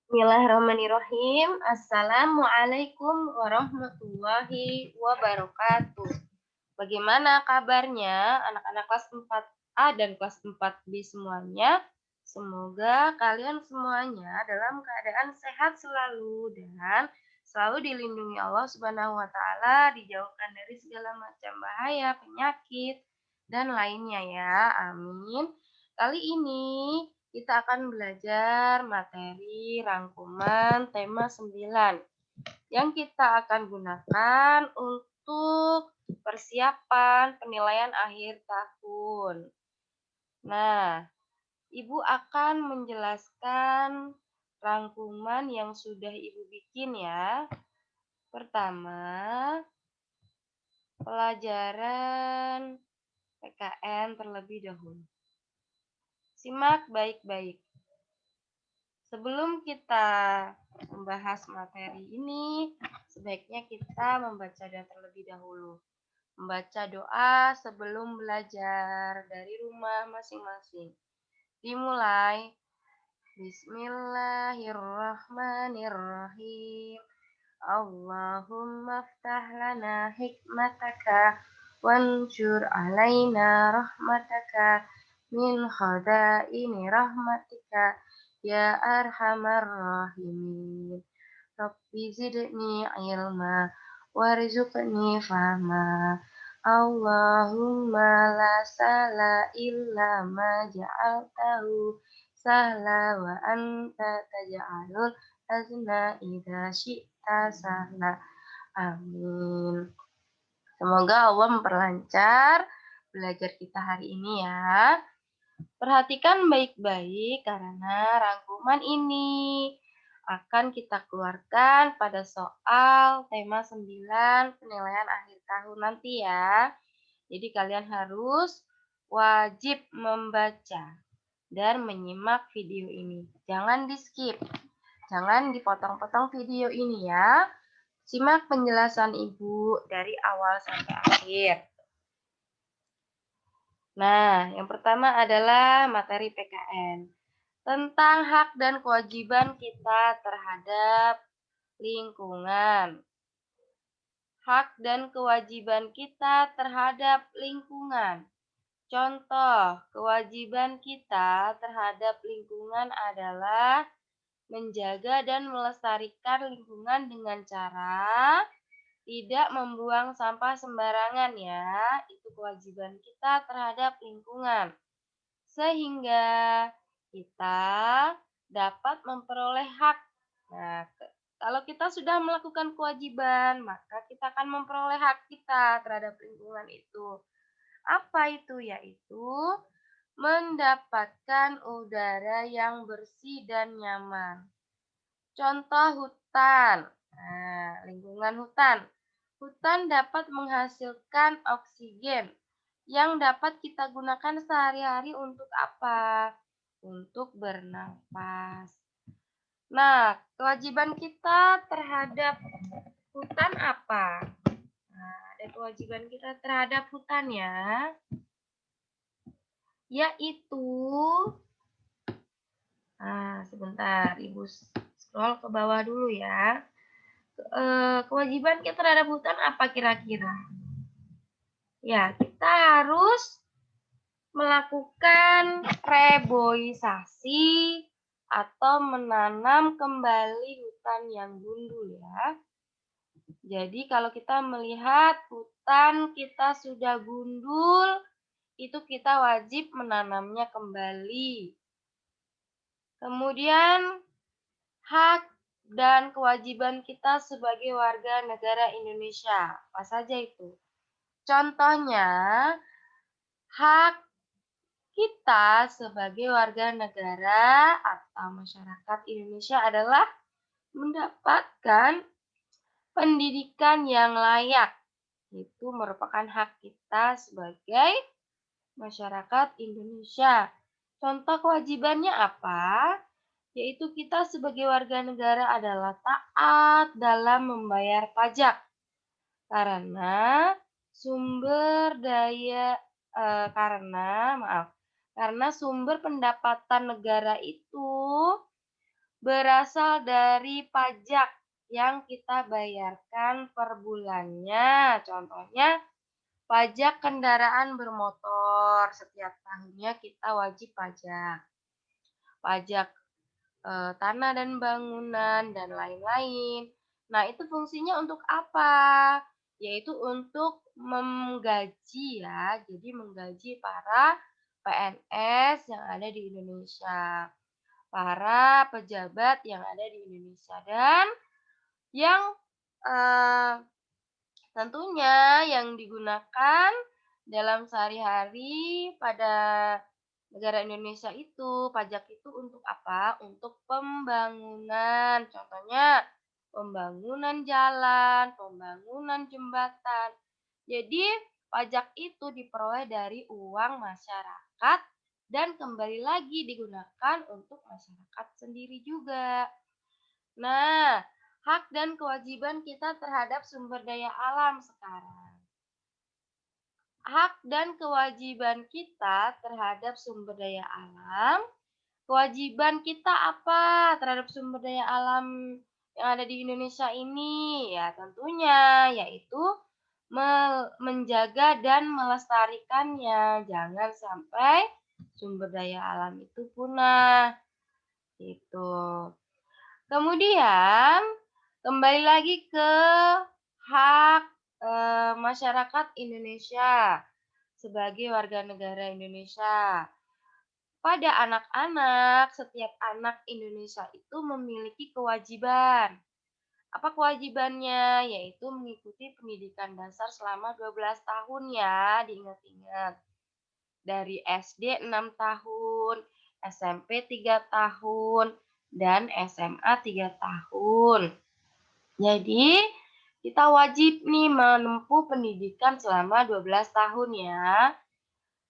Bismillahirrahmanirrahim. Assalamualaikum warahmatullahi wabarakatuh. Bagaimana kabarnya anak-anak kelas 4A dan kelas 4B semuanya? Semoga kalian semuanya dalam keadaan sehat selalu dan selalu dilindungi Allah Subhanahu wa taala, dijauhkan dari segala macam bahaya, penyakit dan lainnya ya. Amin. Kali ini kita akan belajar materi rangkuman tema 9 yang kita akan gunakan untuk persiapan penilaian akhir tahun. Nah, Ibu akan menjelaskan rangkuman yang sudah Ibu bikin ya. Pertama, pelajaran PKN terlebih dahulu. Simak baik-baik. Sebelum kita membahas materi ini, sebaiknya kita membaca doa terlebih dahulu. Membaca doa sebelum belajar dari rumah masing-masing. Dimulai. Bismillahirrahmanirrahim. Allahumma ftah lana hikmataka wanjur alaina rahmataka min khadaini rahmatika ya arhamar rahimin. Rabbi zidni ilma warzuqni fahma. Allahumma la sala illa ma ja'altahu sahla wa anta taj'alul hazna idza syi'ta sahla. Amin. Semoga Allah memperlancar belajar kita hari ini ya. Perhatikan baik-baik karena rangkuman ini akan kita keluarkan pada soal tema 9 penilaian akhir tahun nanti ya. Jadi kalian harus wajib membaca dan menyimak video ini. Jangan di-skip. Jangan dipotong-potong video ini ya. Simak penjelasan Ibu dari awal sampai akhir. Nah, yang pertama adalah materi PKN. Tentang hak dan kewajiban kita terhadap lingkungan. Hak dan kewajiban kita terhadap lingkungan. Contoh, kewajiban kita terhadap lingkungan adalah menjaga dan melestarikan lingkungan dengan cara tidak membuang sampah sembarangan ya. Itu kewajiban kita terhadap lingkungan. Sehingga kita dapat memperoleh hak. Nah, kalau kita sudah melakukan kewajiban, maka kita akan memperoleh hak kita terhadap lingkungan itu. Apa itu? Yaitu mendapatkan udara yang bersih dan nyaman. Contoh hutan. Nah, lingkungan hutan. Hutan dapat menghasilkan oksigen yang dapat kita gunakan sehari-hari untuk apa? Untuk bernapas. Nah, kewajiban kita terhadap hutan apa? Nah, ada kewajiban kita terhadap hutan ya. Yaitu, sebentar, Ibu scroll ke bawah dulu ya. Kewajiban kita terhadap hutan apa kira-kira? Ya, kita harus melakukan reboisasi atau menanam kembali hutan yang gundul ya. Jadi kalau kita melihat hutan kita sudah gundul, itu kita wajib menanamnya kembali. Kemudian hak dan kewajiban kita sebagai warga negara Indonesia. Apa saja itu? Contohnya, hak kita sebagai warga negara atau masyarakat Indonesia adalah mendapatkan pendidikan yang layak. Itu merupakan hak kita sebagai masyarakat Indonesia. Contoh kewajibannya apa? Yaitu kita sebagai warga negara adalah taat dalam membayar pajak. Karena sumber daya karena sumber pendapatan negara itu berasal dari pajak yang kita bayarkan per bulannya. Contohnya, pajak kendaraan bermotor, setiap tahunnya kita wajib pajak. Pajak tanah dan bangunan, dan lain-lain. Nah, itu fungsinya untuk apa? Yaitu untuk menggaji ya, jadi menggaji para PNS yang ada di Indonesia, para pejabat yang ada di Indonesia, dan yang eh, tentunya yang digunakan dalam sehari-hari pada negara Indonesia itu, pajak itu untuk apa? Untuk pembangunan. Contohnya, pembangunan jalan, pembangunan jembatan. Jadi, pajak itu diperoleh dari uang masyarakat dan kembali lagi digunakan untuk masyarakat sendiri juga. Nah, hak dan kewajiban kita terhadap sumber daya alam sekarang. Hak dan kewajiban kita terhadap sumber daya alam. Kewajiban kita apa terhadap sumber daya alam yang ada di Indonesia ini? Ya, tentunya yaitu menjaga dan melestarikannya. Jangan sampai sumber daya alam itu punah. Gitu. Kemudian kembali lagi ke hak masyarakat Indonesia sebagai warga negara Indonesia. Pada anak-anak, setiap anak Indonesia itu memiliki kewajiban. Apa kewajibannya? Yaitu mengikuti pendidikan dasar selama 12 tahun ya, diingat-ingat. Dari SD 6 tahun, SMP 3 tahun, dan SMA 3 tahun. Jadi, kita wajib nih menempuh pendidikan selama 12 tahun ya.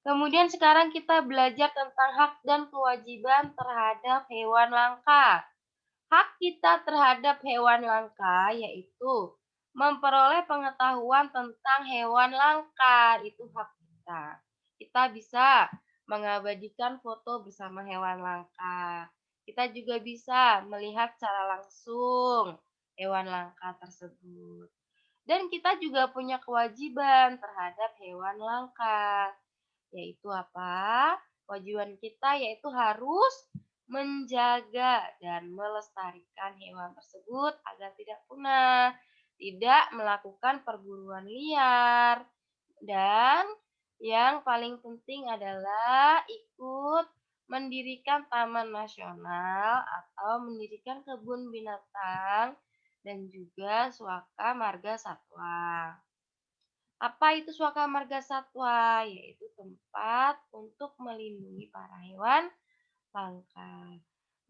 Kemudian sekarang kita belajar tentang hak dan kewajiban terhadap hewan langka. Hak kita terhadap hewan langka yaitu memperoleh pengetahuan tentang hewan langka. Itu hak kita. Kita bisa mengabadikan foto bersama hewan langka. Kita juga bisa melihat secara langsung hewan langka tersebut. Dan kita juga punya kewajiban terhadap hewan langka. Yaitu apa? Kewajiban kita yaitu harus menjaga dan melestarikan hewan tersebut agar tidak punah, tidak melakukan perburuan liar, dan yang paling penting adalah ikut mendirikan taman nasional atau mendirikan kebun binatang dan juga suaka marga satwa. Apa itu suaka marga satwa? Yaitu tempat untuk melindungi para hewan langka.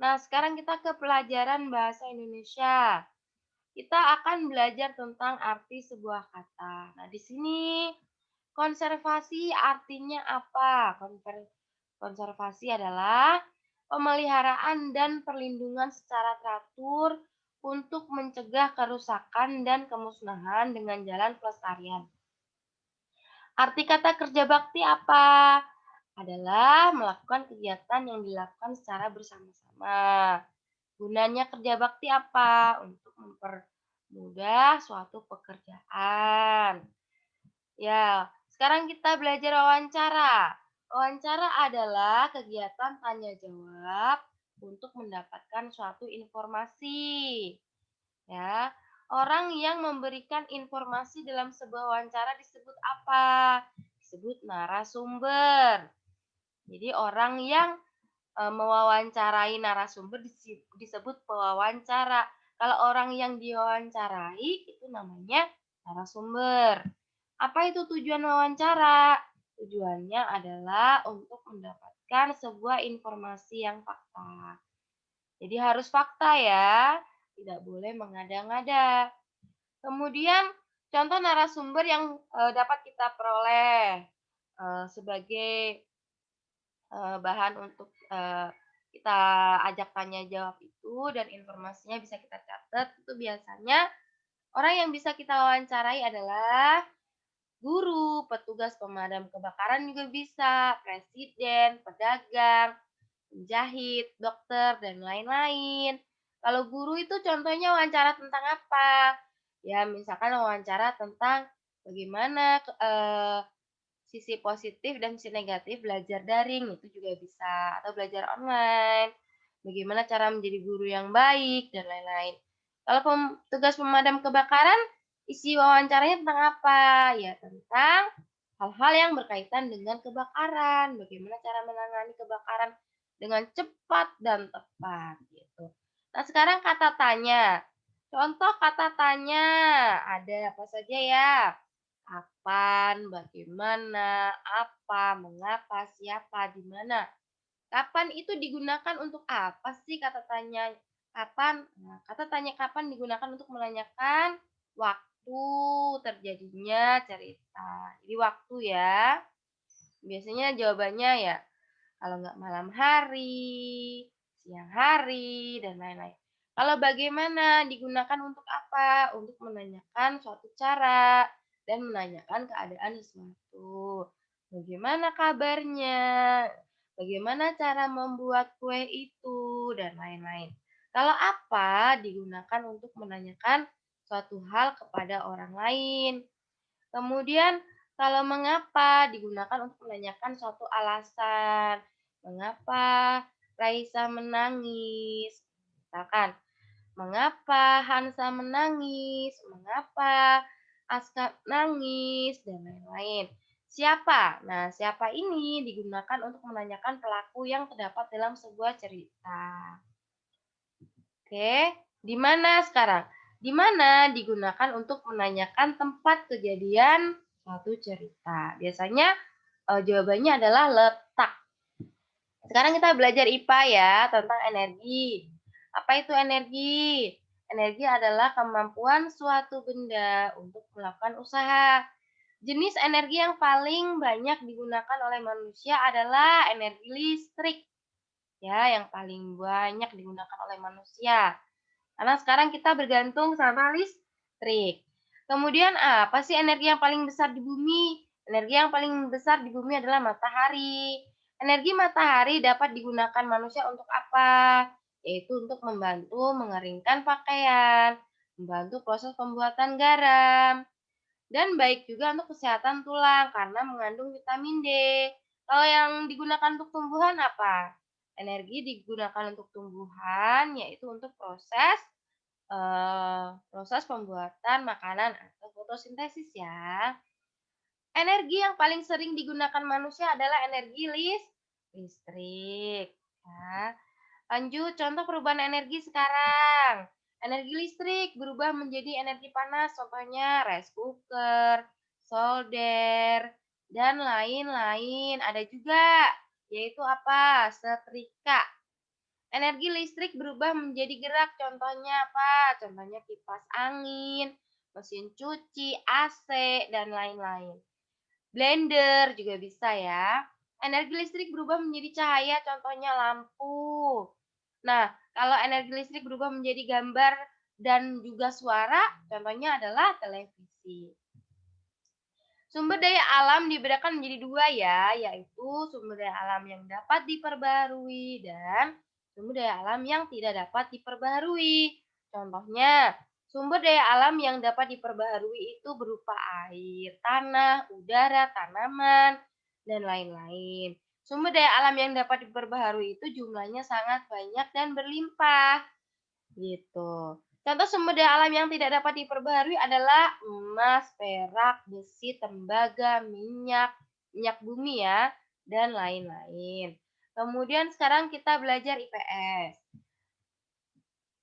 Nah, sekarang kita ke pelajaran bahasa Indonesia. Kita akan belajar tentang arti sebuah kata. Nah, di sini konservasi artinya apa? Konservasi adalah pemeliharaan dan perlindungan secara teratur untuk mencegah kerusakan dan kemusnahan dengan jalan pelestarian. Arti kata kerja bakti apa? Adalah melakukan kegiatan yang dilakukan secara bersama-sama. Gunanya kerja bakti apa? Untuk mempermudah suatu pekerjaan. Ya, sekarang kita belajar wawancara. Wawancara adalah kegiatan tanya jawab untuk mendapatkan suatu informasi. Ya, orang yang memberikan informasi dalam sebuah wawancara disebut apa? Disebut narasumber. Jadi orang yang mewawancarai narasumber disebut pewawancara. Kalau orang yang diwawancarai itu namanya narasumber. Apa itu tujuan wawancara? Tujuannya adalah untuk mendapatkan sebuah informasi yang fakta. Jadi harus fakta ya, tidak boleh mengada-ngada. Kemudian contoh narasumber yang dapat kita peroleh sebagai bahan untuk kita ajak tanya jawab itu dan informasinya bisa kita catat itu biasanya orang yang bisa kita wawancarai adalah guru, petugas pemadam kebakaran juga bisa, presiden, pedagang, penjahit, dokter, dan lain-lain. Kalau guru itu contohnya wawancara tentang apa? Ya, misalkan wawancara tentang bagaimana sisi positif dan sisi negatif belajar daring, itu juga bisa, atau belajar online. Bagaimana cara menjadi guru yang baik dan lain-lain. Kalau tugas pemadam kebakaran, isi wawancaranya tentang apa? Ya, tentang hal-hal yang berkaitan dengan kebakaran, bagaimana cara menangani kebakaran dengan cepat dan tepat gitu. Nah, sekarang kata tanya. Contoh kata tanya ada apa saja ya? Kapan, bagaimana, apa, mengapa, siapa, di mana. Kapan itu digunakan untuk apa sih kata tanya kapan? Nah, kata tanya kapan digunakan untuk menanyakan waktu terjadinya cerita. Jadi waktu ya. Biasanya jawabannya ya kalau nggak malam hari, siang hari, dan lain-lain. Kalau bagaimana digunakan untuk apa? Untuk menanyakan suatu cara dan menanyakan keadaan sesuatu. Bagaimana kabarnya? Bagaimana cara membuat kue itu? Dan lain-lain. Kalau apa digunakan untuk menanyakan suatu hal kepada orang lain. Kemudian kalau mengapa digunakan untuk menanyakan suatu alasan. Mengapa Raisa menangis? Misalkan, mengapa Hansa menangis? Mengapa Aska nangis? Dan lain-lain. Siapa? Nah, siapa ini digunakan untuk menanyakan pelaku yang terdapat dalam sebuah cerita. Oke, di mana sekarang? Di mana digunakan untuk menanyakan tempat kejadian suatu cerita. Biasanya jawabannya adalah letak. Sekarang kita belajar IPA ya tentang energi. Apa itu energi? Energi adalah kemampuan suatu benda untuk melakukan usaha. Jenis energi yang paling banyak digunakan oleh manusia adalah energi listrik. Ya, yang paling banyak digunakan oleh manusia. Karena sekarang kita bergantung sama listrik. Kemudian apa sih energi yang paling besar di bumi? Energi yang paling besar di bumi adalah matahari. Energi matahari dapat digunakan manusia untuk apa? Yaitu untuk membantu mengeringkan pakaian, membantu proses pembuatan garam, dan baik juga untuk kesehatan tulang karena mengandung vitamin D. Kalau yang digunakan untuk tumbuhan apa? Energi digunakan untuk tumbuhan yaitu untuk proses pembuatan makanan atau fotosintesis ya. Energi yang paling sering digunakan manusia adalah energi listrik. Ya. Lanjut, contoh perubahan energi sekarang. Energi listrik berubah menjadi energi panas, contohnya rice cooker, solder, dan lain-lain. Ada juga, yaitu apa? Setrika. Energi listrik berubah menjadi gerak, contohnya apa? Contohnya kipas angin, mesin cuci, AC, dan lain-lain. Blender juga bisa ya. Energi listrik berubah menjadi cahaya, contohnya lampu. Nah, kalau energi listrik berubah menjadi gambar dan juga suara, contohnya adalah televisi. Sumber daya alam dibedakan menjadi dua ya, yaitu sumber daya alam yang dapat diperbarui dan sumber daya alam yang tidak dapat diperbarui. Contohnya, sumber daya alam yang dapat diperbarui itu berupa air, tanah, udara, tanaman, dan lain-lain. Sumber daya alam yang dapat diperbarui itu jumlahnya sangat banyak dan berlimpah. Gitu. Contoh sumber daya alam yang tidak dapat diperbaharui adalah emas, perak, besi, tembaga, minyak bumi ya, dan lain-lain. Kemudian sekarang kita belajar IPS.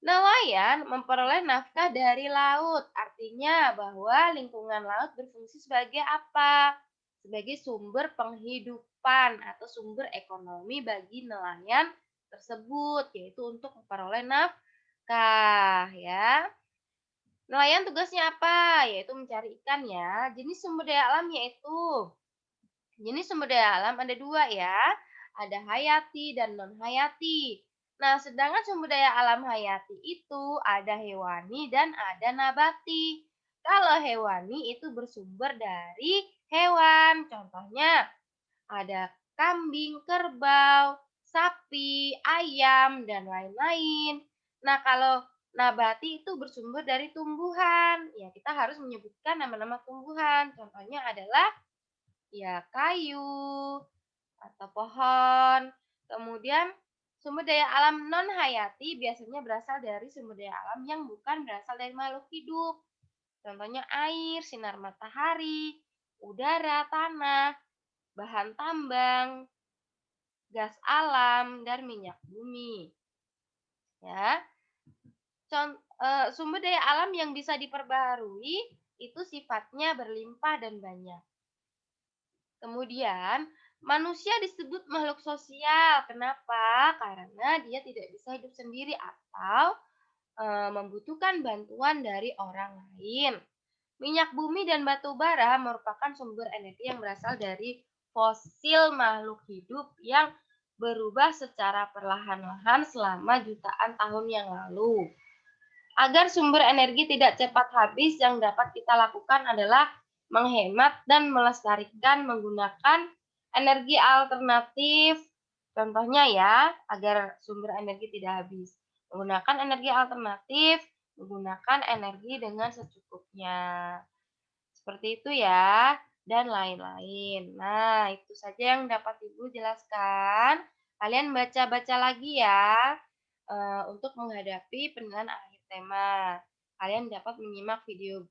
Nelayan memperoleh nafkah dari laut, artinya bahwa lingkungan laut berfungsi sebagai apa? Sebagai sumber penghidupan atau sumber ekonomi bagi nelayan tersebut, yaitu untuk memperoleh nafkah ya. Nelayan tugasnya apa? Yaitu mencari ikan ya. Jenis sumber daya alam ada dua ya. Ada hayati dan non hayati. Nah, sedangkan sumber daya alam hayati itu ada hewani dan ada nabati. Kalau hewani itu bersumber dari hewan. Contohnya ada kambing, kerbau, sapi, ayam, dan lain-lain. Nah, kalau nabati itu bersumber dari tumbuhan. Ya, kita harus menyebutkan nama-nama tumbuhan. Contohnya adalah ya kayu atau pohon. Kemudian sumber daya alam non hayati biasanya berasal dari sumber daya alam yang bukan berasal dari makhluk hidup. Contohnya air, sinar matahari, udara, tanah, bahan tambang, gas alam, dan minyak bumi. Ya, sumber daya alam yang bisa diperbaharui itu sifatnya berlimpah dan banyak. Kemudian, manusia disebut makhluk sosial. Kenapa? Karena dia tidak bisa hidup sendiri atau membutuhkan bantuan dari orang lain. Minyak bumi dan batu bara merupakan sumber energi yang berasal dari fosil makhluk hidup yang berubah secara perlahan-lahan selama jutaan tahun yang lalu. Agar sumber energi tidak cepat habis, yang dapat kita lakukan adalah menghemat dan melestarikan menggunakan energi alternatif. Contohnya ya, agar sumber energi tidak habis. Menggunakan energi alternatif, menggunakan energi dengan secukupnya. Seperti itu ya, dan lain-lain. Nah, itu saja yang dapat Ibu jelaskan. Kalian baca-baca lagi ya, untuk menghadapi penilaian akhir tema. Kalian dapat menyimak video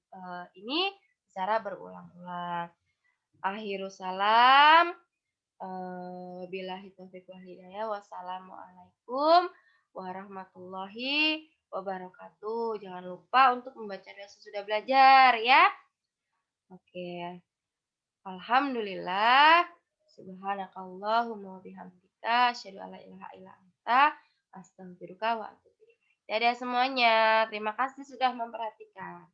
ini secara berulang-ulang. Akhirul salam. Wabillahi taufiq wal hidayah. Wassalamualaikum warahmatullahi wabarakatuh. Jangan lupa untuk membaca doa sesudah belajar ya. Oke. Alhamdulillah. Subhanakallahumma wa bihamdika asyhadu an la ilaha illa anta astaghfiruka wa atubu ilaik. Dadah semuanya. Terima kasih sudah memperhatikan.